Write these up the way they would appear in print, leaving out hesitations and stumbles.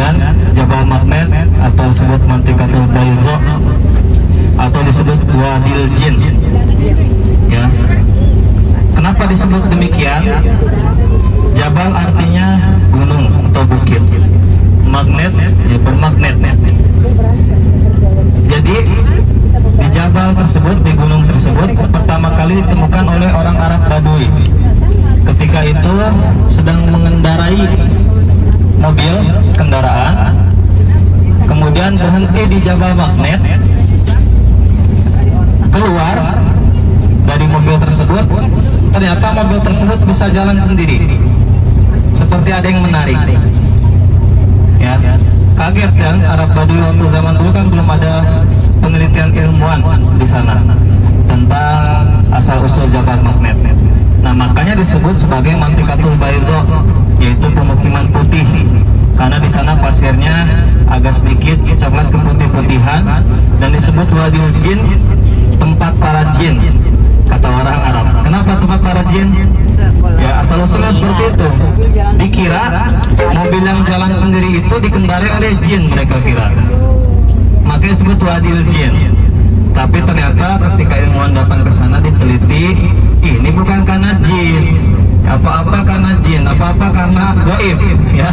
dengan Jabal Magnet atau disebut Mantikatul Baydo atau disebut Wadil Jin. Ya. Kenapa disebut demikian? Jabal artinya gunung atau bukit. Magnet ya bermagnet. Jadi di Jabal tersebut, di gunung tersebut pertama kali ditemukan oleh orang Arab Badui. Ketika itu sedang mengendarai mobil kendaraan, kemudian berhenti di Jabal Magnet, keluar dari mobil tersebut, ternyata mobil tersebut bisa jalan sendiri, seperti ada yang menarik. Ya, kaget kan Arab Badui waktu zaman dulu kan belum ada penelitian ilmuwan di sana tentang asal usul Jabal Magnet. Nah, makanya disebut sebagai Mantikatul Baydo, yaitu pemukiman putih, karena di sana pasirnya agak sedikit coklat keputih-putihan, dan disebut Wadil Jin, tempat para jin, kata orang Arab. Kenapa tempat para jin? Ya, asal usulnya seperti itu. Dikira mobil yang jalan sendiri itu dikendarai oleh jin, mereka kira. Makanya disebut Wadil Jin. Tapi ternyata ketika ilmuwan datang ke sana diteliti, ini bukan karena jin, apa-apa karena jin, apa-apa karena gaib, ya.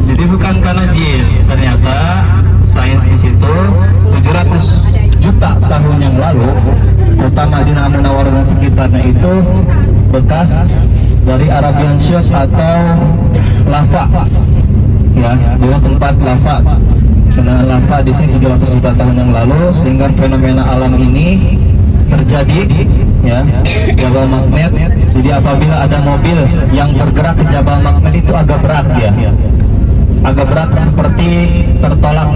Jadi bukan karena jin. Ternyata sains di situ 700 juta tahun yang lalu, kota Madinah Munawwarah dan sekitarnya itu bekas dari Arabian Shock atau lava, ya, dua tempat lava. Dengan lava di sini 700 juta tahun yang lalu, sehingga fenomena alam ini terjadi, ya, Jabal Magnet. Jadi apabila ada mobil yang bergerak ke Jabal Magnet itu agak berat, ya, agak berat seperti tertolak,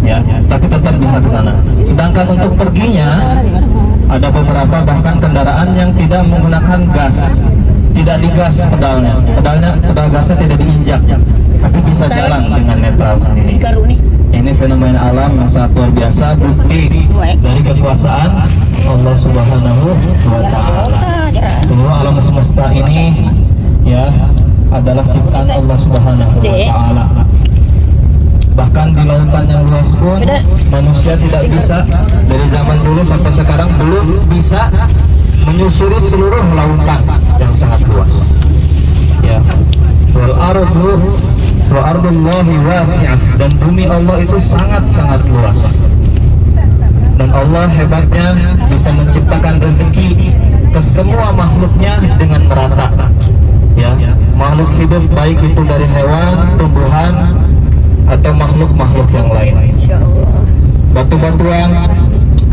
ya, tapi tetap bisa ke sana. Sedangkan untuk perginya ada beberapa bahkan kendaraan yang tidak menggunakan gas, tidak digas pedal gasnya tidak diinjak, tapi bisa jalan dengan netral sendiri. Ini fenomena alam yang sangat luar biasa, bukti dari kekuasaan Allah Subhanahu wa Ta'ala. Semua alam semesta ini, ya, adalah ciptaan Allah Subhanahu wa Ta'ala. Bahkan di lautan yang luas pun manusia tidak bisa, dari zaman dulu sampai sekarang belum bisa menyusuri seluruh lautan yang sangat luas. Ya, wal ardullahi wasi'ah, dan bumi Allah itu sangat-sangat luas. Dan Allah hebatnya bisa menciptakan rezeki ke semua makhluknya dengan merata. Ya, makhluk hidup baik itu dari hewan, tumbuhan, atau makhluk-makhluk yang lain. Batu-batuan,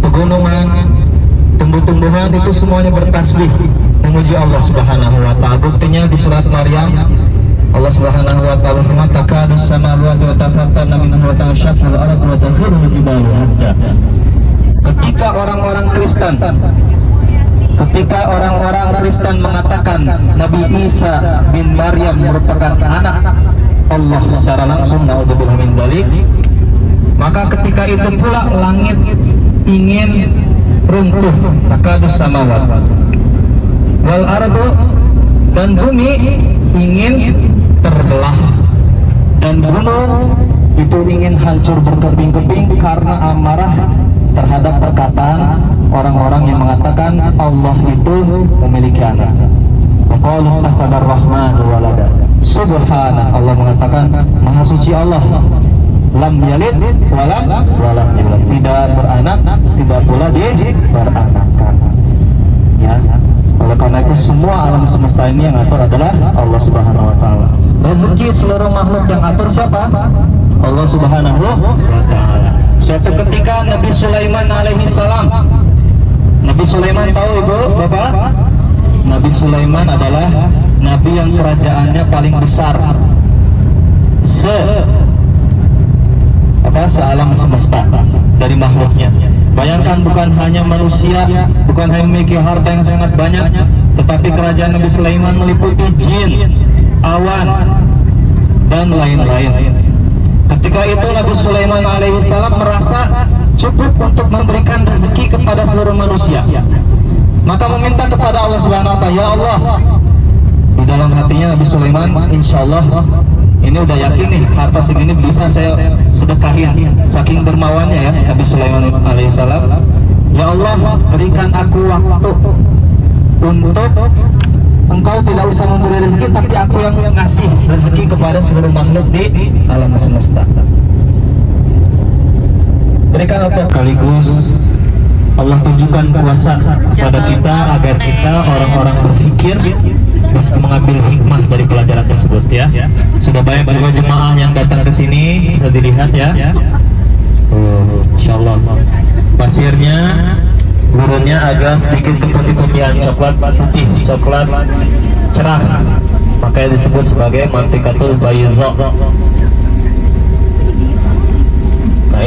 pegunungan, tumbuh-tumbuhan itu semuanya bertasbih memuji Allah Subhanahu wa Ta'ala. Buktinya di surat Maryam, Allah Subhanahu wa Ta'ala firman, takadus samawati wa tafattarna minhu wa tanshaqqu al-ardu wa takhiru al-jibalu hadda. Ketika orang-orang Kristen mengatakan Nabi Isa bin Maryam merupakan anak Allah secara langsung, naudzubillah min dzalik, maka ketika itu pula langit ingin runtuh, takadus samawati wal ardu, dan bumi ingin terbelah, dan gunung itu ingin hancur berkeping-keping karena amarah terhadap perkataan orang-orang yang mengatakan Allah itu memiliki anak. Waqalu ittakhadar rahmanu walada. Subhana, Allah mengatakan maha suci Allah, lam yalid walam yulad, tidak beranak, tidak pula diberanakan. Ya, oleh karena itu semua alam semesta ini yang atur adalah Allah Subhanahu wa Ta'ala. Rezeki seluruh makhluk yang atur siapa? Allah Subhanahu wa Ta'ala. Suatu ketika Nabi Sulaiman alaihi salam, Nabi Sulaiman tahu ibu bapak? Nabi Sulaiman adalah nabi yang kerajaannya paling besar sealam semesta dari makhluknya. Bayangkan, bukan hanya manusia, bukan hanya memiliki harta yang sangat banyak, tetapi kerajaan Nabi Sulaiman meliputi jin, awan, dan lain-lain. Ketika itu Nabi Sulaiman alaihissalam merasa cukup untuk memberikan rezeki kepada seluruh manusia, maka meminta kepada Allah Subhanahu wa Ta'ala, ya Allah. Di dalam hatinya Nabi Sulaiman, insya Allah ini ini udah yakin nih harta segini bisa saya sedekahin, saking dermawannya ya Nabi Sulaiman alaihissalam. Ya Allah, berikan aku waktu untuk Engkau tidak usah memberi rezeki, tapi aku yang ngasih rezeki kepada seluruh makhluk di alam semesta. Berikan waktu. Sekaligus Allah tunjukkan kuasa pada kita agar kita orang-orang berpikir bisa mengambil hikmah dari pelajaran tersebut ya. Sudah banyak juga jemaah yang datang ke sini, bisa dilihat ya. Insyaallah pasirnya, gurunnya agak sedikit keputih-putihan, coklat putih, coklat cerah, makanya disebut sebagai mantikatul bayidha. Nah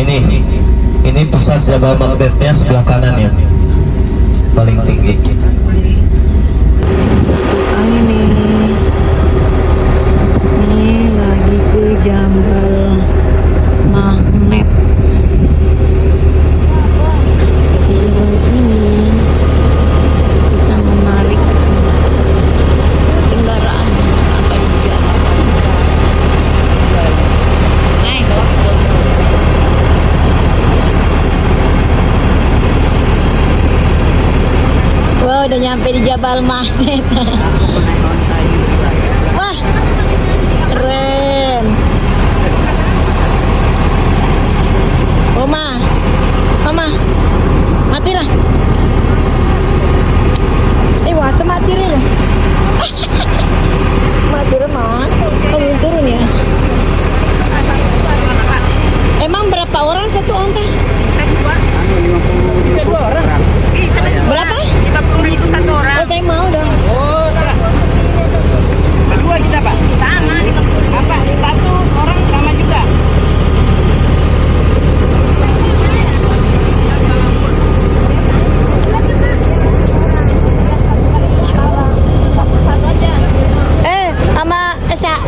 ini pusat Jabal Maghdetnya sebelah kanan ya, paling tinggi. Ini lagi ke Jabal Magnet. Di jabal ini bisa menarik kendaraan apa juga. Wah, udah nyampe di Jabal Magnet. Wah, keren. Oma, mama, mati lah. Wah, semati lah. Mati lah, mah. Oh, turun ya. Emang berapa orang satu onta? Bisa dua orang. Bisa Berapa? 50.000 satu orang. Oh, saya mau dong. Oh, berdua kita, Pak. Sama 50.000. Apa? Satu orang sama juga.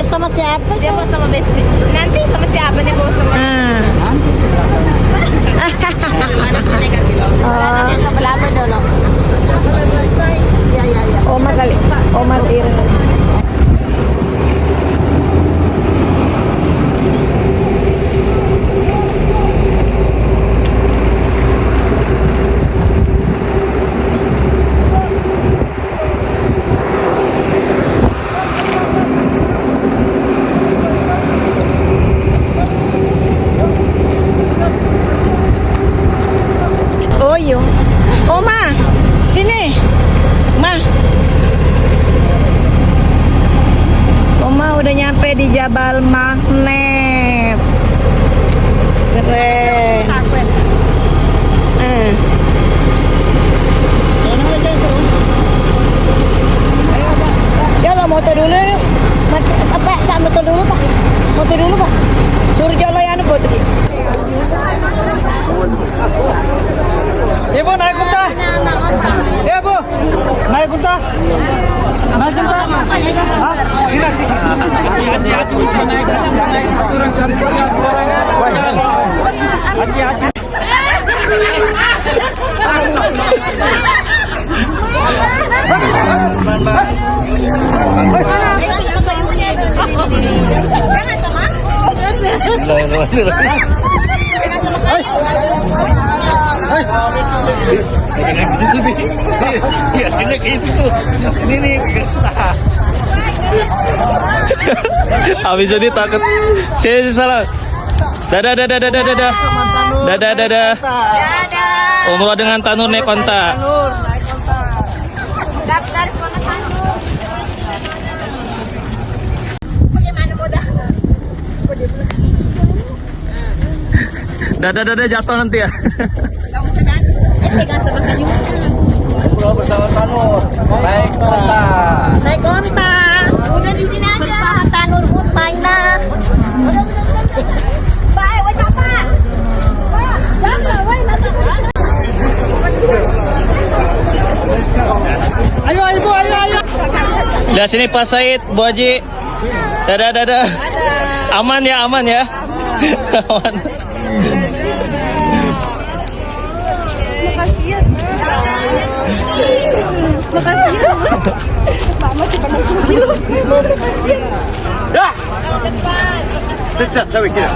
Sama siapa? Dia mau sama Besti. Nanti sama siapa dia mau sama? Nanti sama lama dulu. Ya. Oma kali. Oma Tira. Oma, sini, Ma. Oma udah nyampe di Jabal Magnet. Keren. Ya lo motor dulu. Apa? Tak motor dulu, Pak. Motor dulu, Pak. Suruh jalan yang buat tadi. Ibu naik unta. Iya Bu, naik unta. Naik unta. Hah? Habis ini takut. Saya salah. Dadah. Umroh dengan Tanur naik onta. Daftar semangat Tanur. Bagaimana mudah? Dadah jatuh nanti ya. Enggak usah nangis. Pegang sama kayu. Umroh bersama Tanur. Naik unta. Naik onta. Udah di sini aja. Bersama Tanur mainan. Baik, woi apa? Jangan, woi nanti. Ayo Ibu, ayo. Dari sini Pak Said, Bu Haji. Dadah. Aman ya. Aman. Makasih ya. Makasih ya. Mama coba nunggu. Makasih ya. Dah. Sister, sawi kira.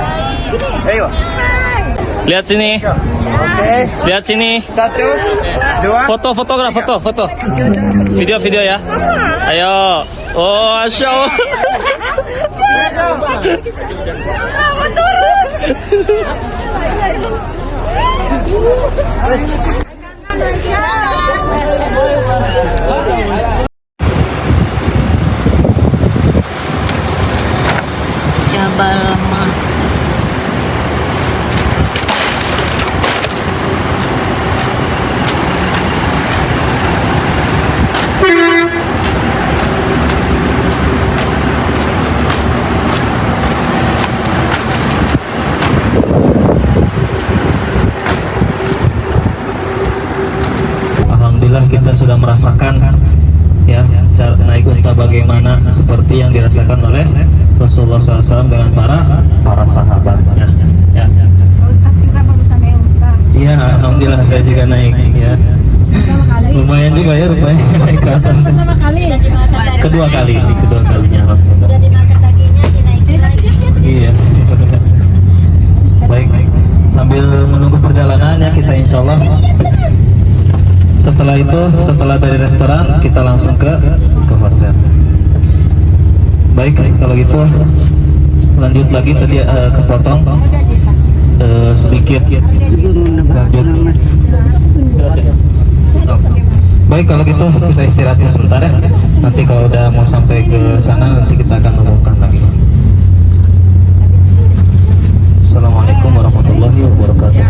Ayo. Lihat sini. Oke. Lihat sini. 1, 2. Foto. Video ya. Ayo. Oh, Masya Allah. Mama turun. Jabal Mah. Alhamdulillah kita sudah merasakan ya cara naik unta bagaimana seperti yang dirasakan oleh Rasulullah SAW dengan para sahabatnya. Ya. Ustaz juga barusan naik unta. Iya, alhamdulillah saya juga naik ya. Lumayan juga ya rupanya naik ke atas. Pertama kali. Kedua kalinya alhamdulillah. Sudah diangkat kakinya, dinaikin lagi. Iya. Baik. Sambil menunggu perjalanan ya kita insya Allah. Setelah itu, setelah dari restoran kita langsung ke hotel. Baik, kalau gitu lanjut lagi tadi kepotong sedikit lanjut. Baik, kalau gitu kita istirahat sebentar ya. Nanti kalau udah mau sampai ke sana nanti kita akan ngomongkan lagi. Assalamualaikum warahmatullahi wabarakatuh.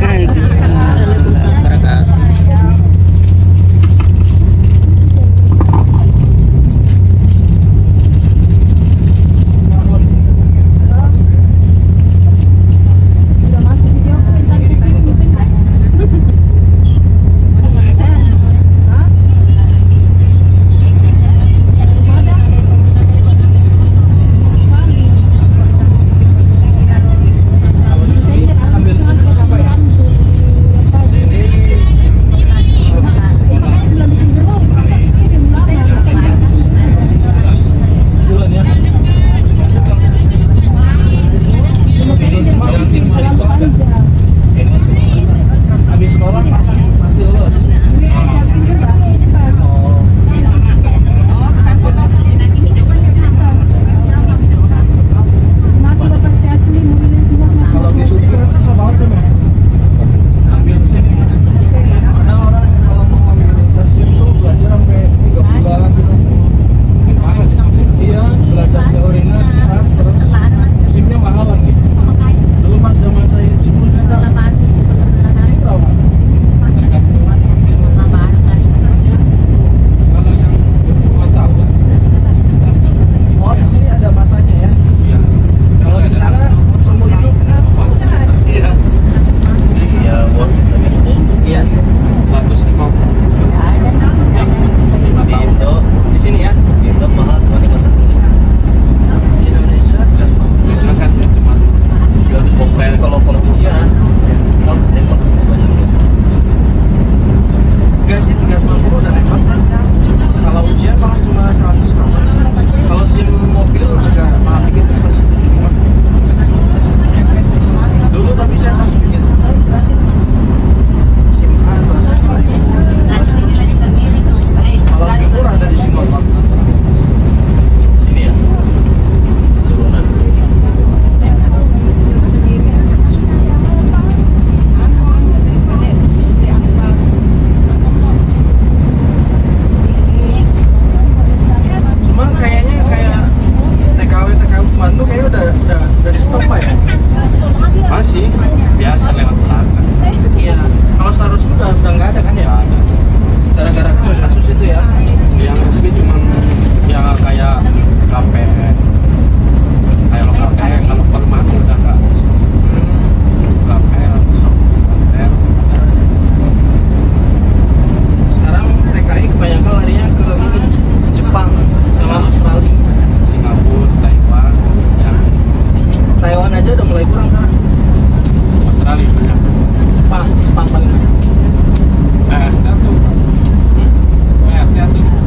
Jepang paling banyak. Jatuh. Jatuh.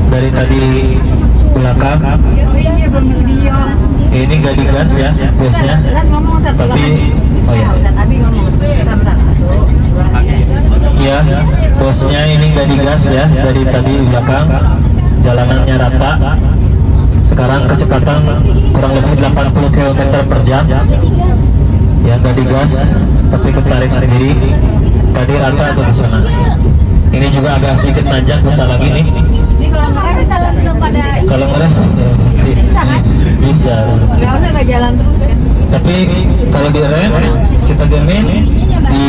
dari tadi belakang. Ini nggak digas ya bosnya, tapi oh ya. Ya, bosnya ini nggak digas ya dari tadi belakang. Jalanannya rata. Sekarang kecepatan kurang lebih 80 km per jam. Ya, nggak digas, tapi ketarik sendiri. Tadi rata atau di sana. Ini juga agak sedikit nanjak, bentar lagi nih. Kalau ngerem bisa. Tapi kalau di rem kita gemin, di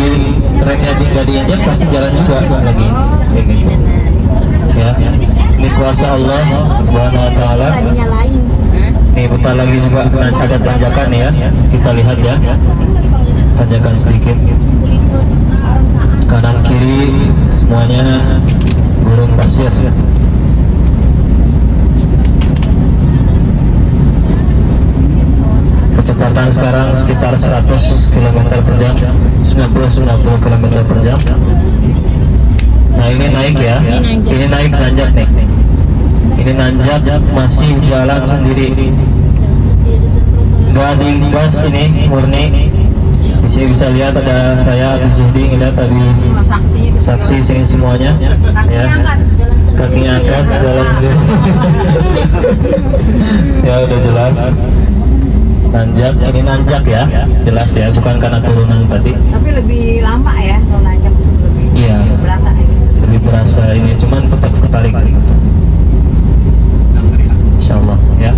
remnya tidak diinjak pasti jalan juga lagi. Kayak gitu. Ya, ini kuasa Allah Subhanahu wa Ta'ala. Nih bentar lagi juga ada tanjakan ya. Kita lihat ya, tanjakan sedikit. Kanan kiri semuanya gurun pasir. Kecepatan sekarang sekitar 100 km per jam, 90 km per jam. Nah ini naik ya, ini naik nanjak nih. Ini nanjak masih jalan sendiri, nggak digas, ini murni. Di sini bisa lihat ada saya, ada Jadi ngeliat tadi saksi sini semuanya. Ya, kakinya angkat jalan sendiri. Ya udah jelas. Nanjak, ini nanjak ya, jelas ya, bukan karena turunan tadi. Tapi lebih lama ya kalau nanjak, lebih Iya, berasa. lebih berasa ini, cuman tetap ketarik. Insya Allah ya.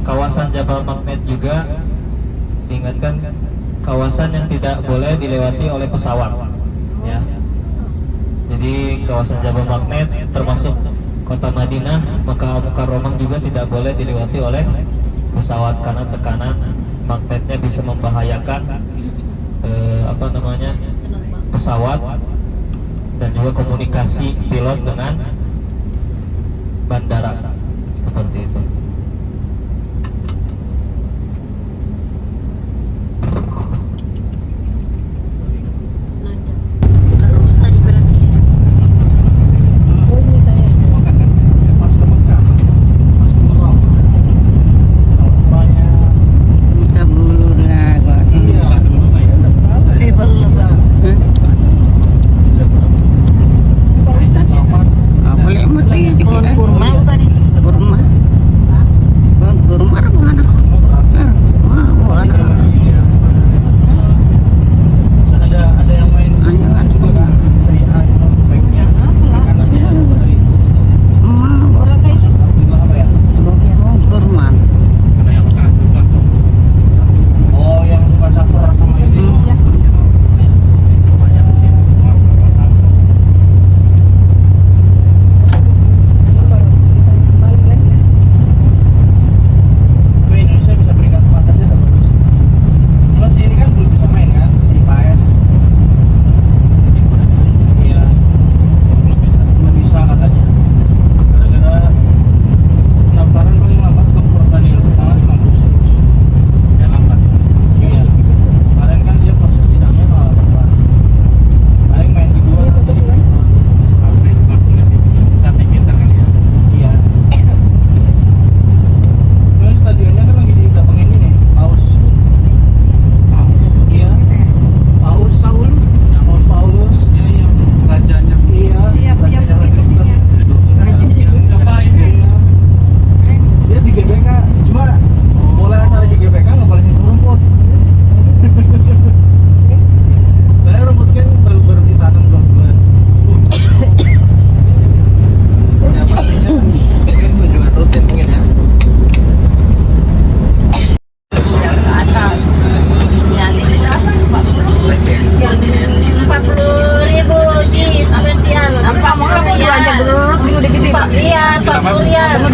Kawasan Jabal Magnet juga diingatkan kawasan yang tidak boleh dilewati oleh pesawat ya. Jadi kawasan Jabal Magnet termasuk kota Madinah, Makkah Mukarramah juga tidak boleh dilewati oleh pesawat karena tekanan magnetnya bisa membahayakan pesawat dan juga komunikasi pilot dengan bandara seperti itu.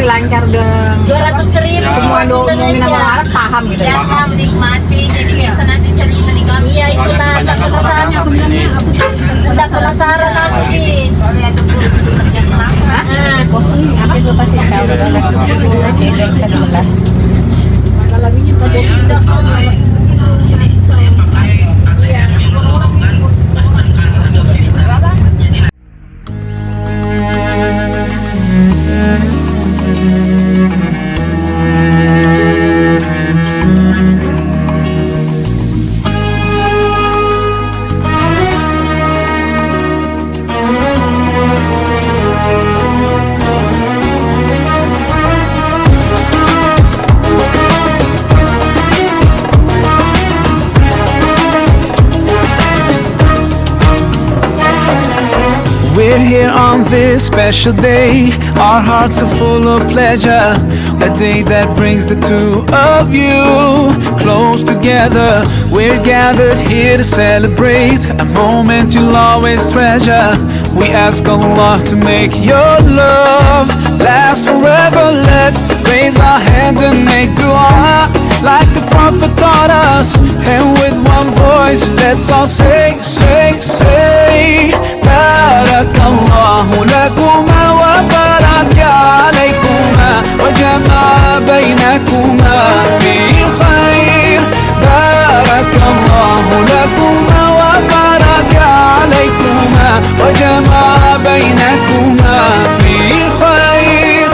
masih lancar dong. 200.000. Semua ngomongin sama anak paham gitu ya. Paham menikmati, jadi bisa nanti cerita di kantor. Iya itu tak perasaannya sebenarnya. Udah penasaran aku Jin. Kalau yang tunggu sejak lama. Itu pasti tahu udah 11. We're here on this special day. Our hearts are full of pleasure. A day that brings the two of you close together. We're gathered here to celebrate a moment you'll always treasure. We ask Allah to make your love last forever. Let's raise our hands and make dua like the Prophet taught us. And with one voice, let's all say, say, say, Barakallahu lakuma wa baraka alaykuma wa jama'a baynakuma fi khair. Barakallahu lakuma wa baraka alaykuma wa jama'a baynakuma fi khair.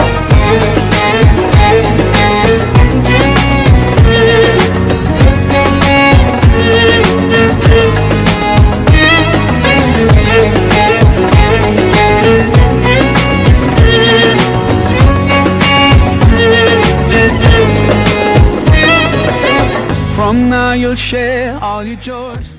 From now you'll share all your joys.